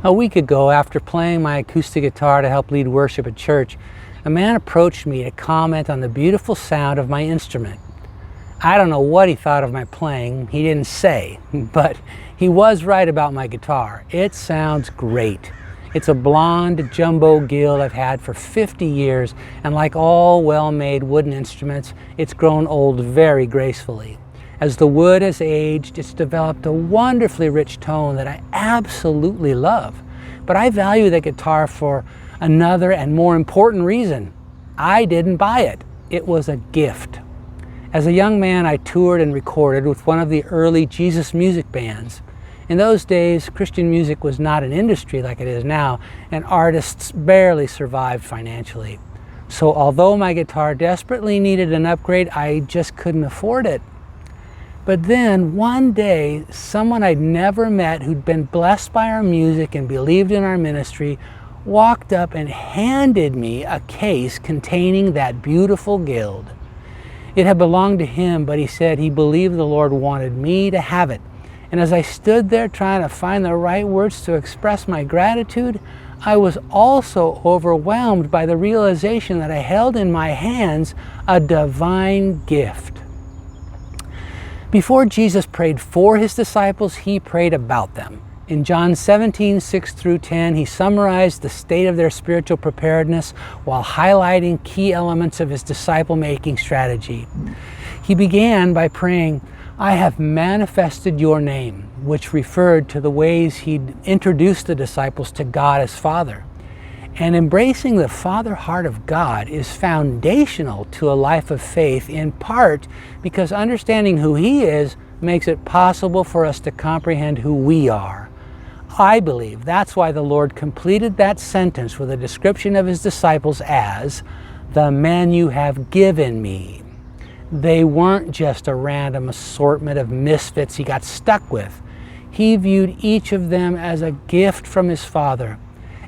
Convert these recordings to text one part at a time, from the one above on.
A week ago, after playing my acoustic guitar to help lead worship at church, a man approached me to comment on the beautiful sound of my instrument. I don't know what he thought of my playing, he didn't say, but he was right about my guitar. It sounds great. It's a blonde jumbo guild I've had for 50 years, and like all well-made wooden instruments, it's grown old very gracefully. As the wood has aged, it's developed a wonderfully rich tone that I absolutely love. But I value the guitar for another and more important reason. I didn't buy it. It was a gift. As a young man, I toured and recorded with one of the early Jesus music bands. In those days, Christian music was not an industry like it is now, and artists barely survived financially. So although my guitar desperately needed an upgrade, I just couldn't afford it. But then one day, someone I'd never met who'd been blessed by our music and believed in our ministry walked up and handed me a case containing that beautiful guild. It had belonged to him, but he said he believed the Lord wanted me to have it. And as I stood there trying to find the right words to express my gratitude, I was also overwhelmed by the realization that I held in my hands a divine gift. Before Jesus prayed for his disciples, he prayed about them. In John 17:6-10, he summarized the state of their spiritual preparedness while highlighting key elements of his disciple-making strategy. He began by praying, "I have manifested your name," which referred to the ways he'd introduced the disciples to God as Father. And embracing the Father heart of God is foundational to a life of faith, in part because understanding who He is makes it possible for us to comprehend who we are. I believe that's why the Lord completed that sentence with a description of His disciples as, "the men you have given me." They weren't just a random assortment of misfits He got stuck with. He viewed each of them as a gift from His Father.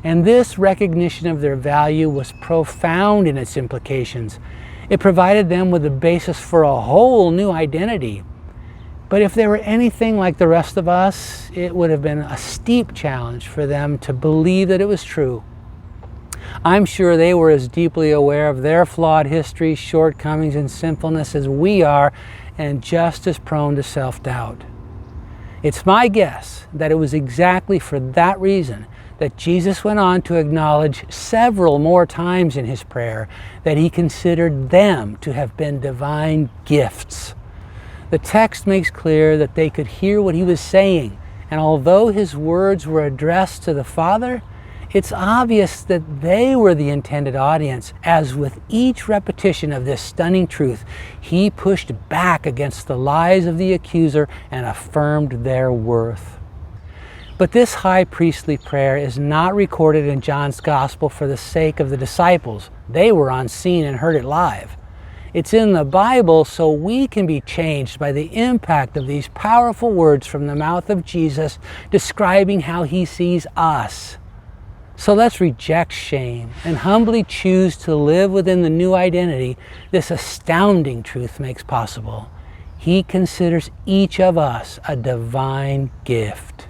And this recognition of their value was profound in its implications. It provided them with a basis for a whole new identity. But if they were anything like the rest of us, it would have been a steep challenge for them to believe that it was true. I'm sure they were as deeply aware of their flawed history, shortcomings, and sinfulness as we are, and just as prone to self-doubt. It's my guess that it was exactly for that reason that Jesus went on to acknowledge several more times in his prayer that he considered them to have been divine gifts. The text makes clear that they could hear what he was saying, and although his words were addressed to the Father, it's obvious that they were the intended audience, as with each repetition of this stunning truth, he pushed back against the lies of the accuser and affirmed their worth. But this high priestly prayer is not recorded in John's Gospel for the sake of the disciples. They were on scene and heard it live. It's in the Bible so we can be changed by the impact of these powerful words from the mouth of Jesus describing how he sees us. So let's reject shame and humbly choose to live within the new identity this astounding truth makes possible. He considers each of us a divine gift.